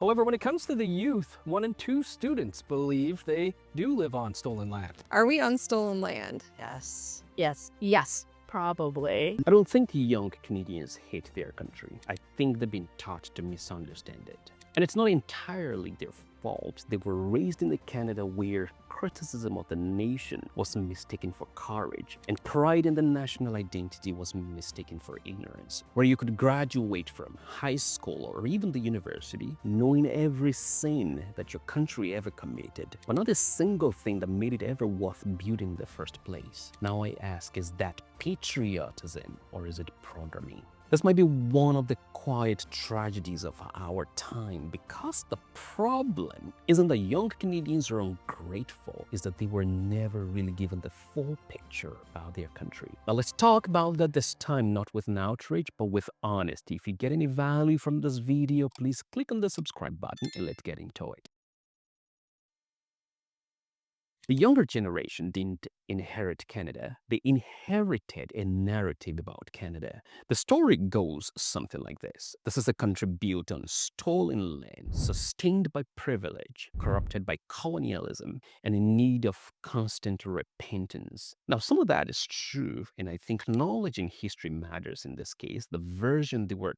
However, when it comes to the youth, 1 in 2 students believe they do live on stolen land. Are we on stolen land? Yes. Yes, probably. I don't think young Canadians hate their country. I think they've been taught to misunderstand it. And it's not entirely their fault. They were raised in the Canada where criticism of the nation was mistaken for courage, and pride in the national identity was mistaken for ignorance, where you could graduate from high school or even the university knowing every sin that your country ever committed, but not a single thing that made it ever worth building in the first place. Now I ask, is that patriotism or is it programming? This might be one of the quiet tragedies of our time, because the problem isn't that young Canadians are ungrateful, is that they were never really given the full picture about their country. Now let's talk about that this time, not with an outrage, but with honesty. If you get any value from this video, please click on the subscribe button and let's get into it. The younger generation didn't inherit Canada. They inherited a narrative about Canada. The story goes something like this. This is a country built on stolen land, sustained by privilege, corrupted by colonialism, and in need of constant repentance. Now, some of that is true, and I think acknowledging history matters in this case. The version they were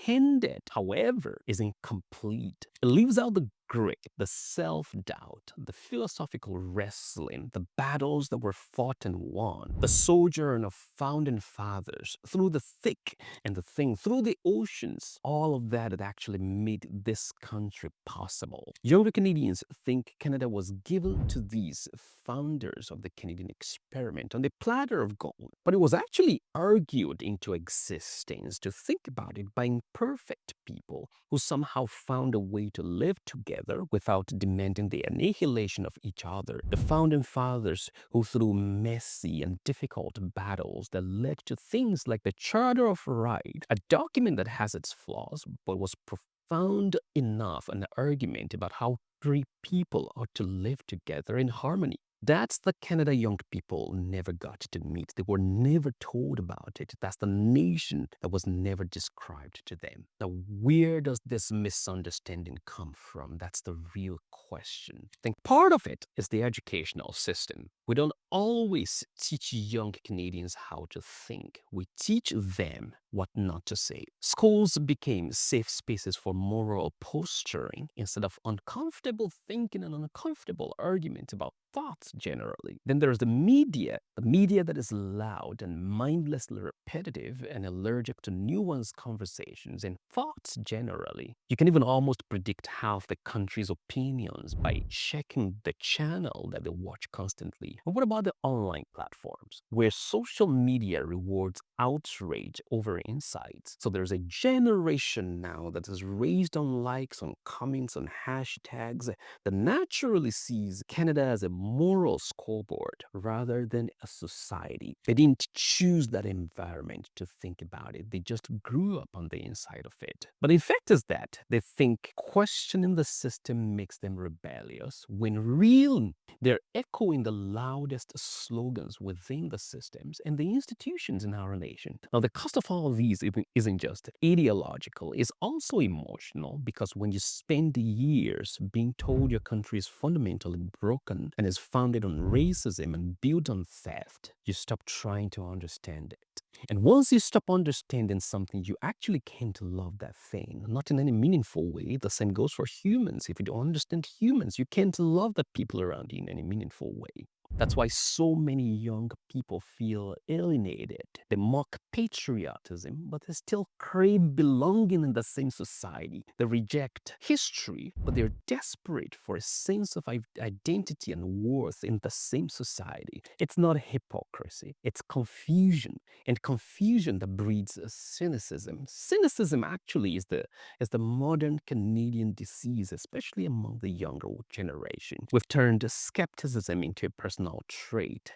handed, however, is incomplete. It leaves out the grit, the self-doubt, the philosophical wrestling, the battles that were fought and won, the sojourn of founding fathers through the thick and the thin, through the oceans, all of that actually made this country possible. Younger Canadians think Canada was given to these founders of the Canadian experiment on the platter of gold, but it was actually argued into existence, to think about it, by imperfect people who somehow found a way to live together without demanding the annihilation of each other. The founding fathers who, through messy and difficult battles that led to things like the Charter of Rights, a document that has its flaws but was profound enough an argument about how three people ought to live together in harmony. That's the Canada young people never got to meet. They were never told about it. That's the nation that was never described to them. Now, where does this misunderstanding come from? That's the real question. I think part of it is the educational system. We don't always teach young Canadians how to think. We teach them what not to say. Schools became safe spaces for moral posturing instead of uncomfortable thinking and uncomfortable argument about thoughts generally. Then there's the media that is loud and mindlessly repetitive and allergic to nuanced conversations and thoughts generally. You can even almost predict half the country's opinions by checking the channel that they watch constantly. And what about the online platforms, where social media rewards outrage over insights? So there's a generation now that is raised on likes, on comments, on hashtags, that naturally sees Canada as a moral scoreboard rather than a society. They didn't choose that environment to think about it. They just grew up on the inside of it. But the effect is that they think questioning the system makes them rebellious, when real they're echoing the loudest slogans within the systems and the institutions in our nation. Now, the cost of all of these isn't just ideological, it's also emotional, because when you spend years being told your country is fundamentally broken and is founded on racism and built on theft, you stop trying to understand it. And once you stop understanding something, you actually can't love that thing, not in any meaningful way. The same goes for humans. If you don't understand humans, you can't love the people around you in any meaningful way. That's why so many young people feel alienated. They mock patriotism, but they still crave belonging in the same society. They reject history, but they're desperate for a sense of identity and worth in the same society. It's not hypocrisy, it's confusion, and confusion that breeds cynicism. Cynicism actually is the modern Canadian disease, especially among the younger generation. We've turned skepticism into a personal trait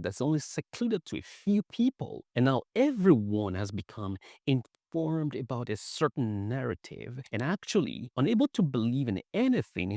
that's only secluded to a few people. And now everyone has become informed about a certain narrative and actually unable to believe in anything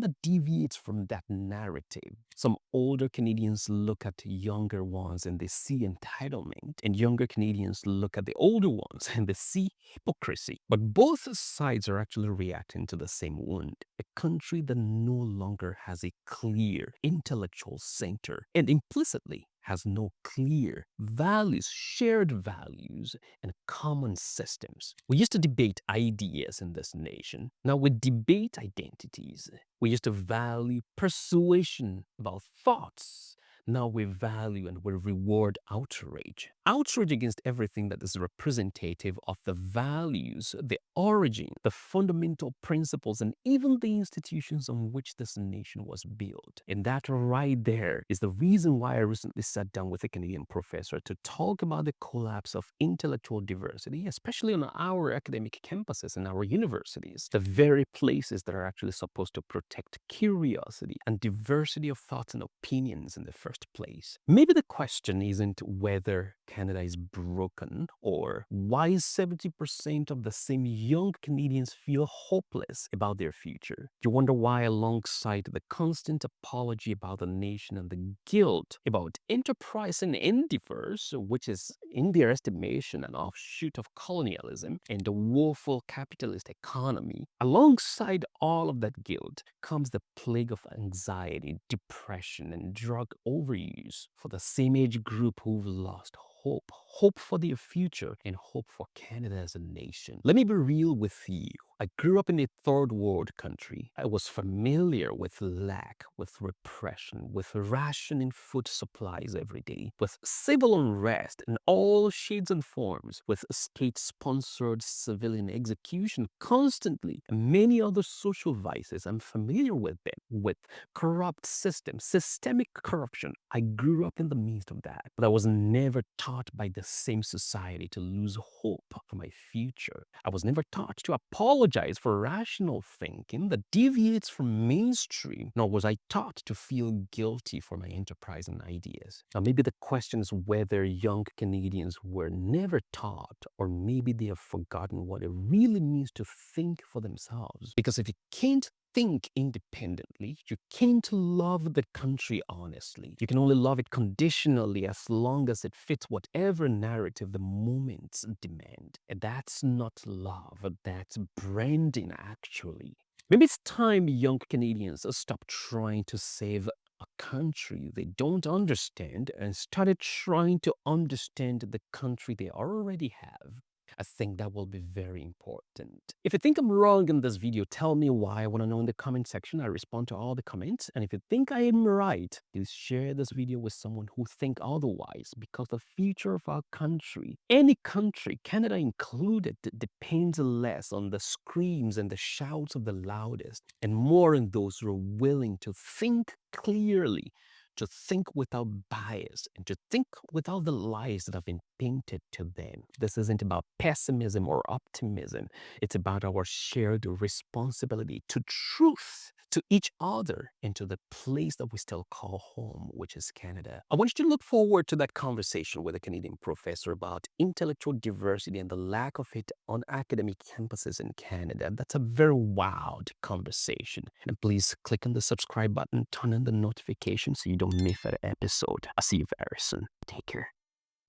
that deviates from that narrative. Some older Canadians look at younger ones and they see entitlement, and younger Canadians look at the older ones and they see hypocrisy. But both sides are actually reacting to the same wound. A country that no longer has a clear intellectual center and implicitly has no clear values, shared values, and common systems. We used to debate ideas in this nation. Now we debate identities. We used to value persuasion about thoughts. Now we value and we reward outrage. Outrage against everything that is representative of the values, the origin, the fundamental principles, and even the institutions on which this nation was built. And that right there is the reason why I recently sat down with a Canadian professor to talk about the collapse of intellectual diversity, especially on our academic campuses and our universities, the very places that are actually supposed to protect curiosity and diversity of thoughts and opinions in the first place. Maybe the question isn't whether Canada is broken or why 70% of the same young Canadians feel hopeless about their future. You wonder why, alongside the constant apology about the nation and the guilt about enterprise and endeavors, which is in their estimation an offshoot of colonialism and the woeful capitalist economy, alongside all of that guilt comes the plague of anxiety, depression, and drug overuse for the same age group who've lost hope for their future, and hope for Canada as a nation. Let me be real with you. I grew up in a third world country. I was familiar with lack, with repression, with rationing food supplies every day, with civil unrest in all shades and forms, with state-sponsored civilian execution constantly, and many other social vices. I'm familiar with them, with corrupt systems, systemic corruption. I grew up in the midst of that, but I was never taught by the same society to lose hope for my future. I was never taught to apologize for rational thinking that deviates from mainstream, nor was I taught to feel guilty for my enterprise and ideas. Now, maybe the question is whether young Canadians were never taught, or maybe they have forgotten what it really means to think for themselves. Because if you can't think independently, you can't love the country honestly. You can only love it conditionally as long as it fits whatever narrative the moments demand. And that's not love, that's branding actually. Maybe it's time young Canadians stop trying to save a country they don't understand and started trying to understand the country they already have. I think that will be very important. If you think I'm wrong in this video, tell me why. I want to know in the comment section. I respond to all the comments. And if you think I am right, please share this video with someone who think otherwise, because the future of our country, any country, Canada included, depends less on the screams and the shouts of the loudest and more on those who are willing to think clearly, to think without bias, and to think without the lies that have been painted to them. This isn't about pessimism or optimism. It's about our shared responsibility to truth, to each other, and to the place that we still call home, which is Canada. I want you to look forward to that conversation with a Canadian professor about intellectual diversity and the lack of it on academic campuses in Canada. That's a very wild conversation. And please click on the subscribe button, turn on the notifications so you don't miss that episode. I'll see you very soon. Take care.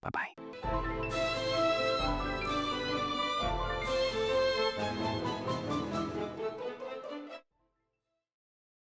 Bye-bye.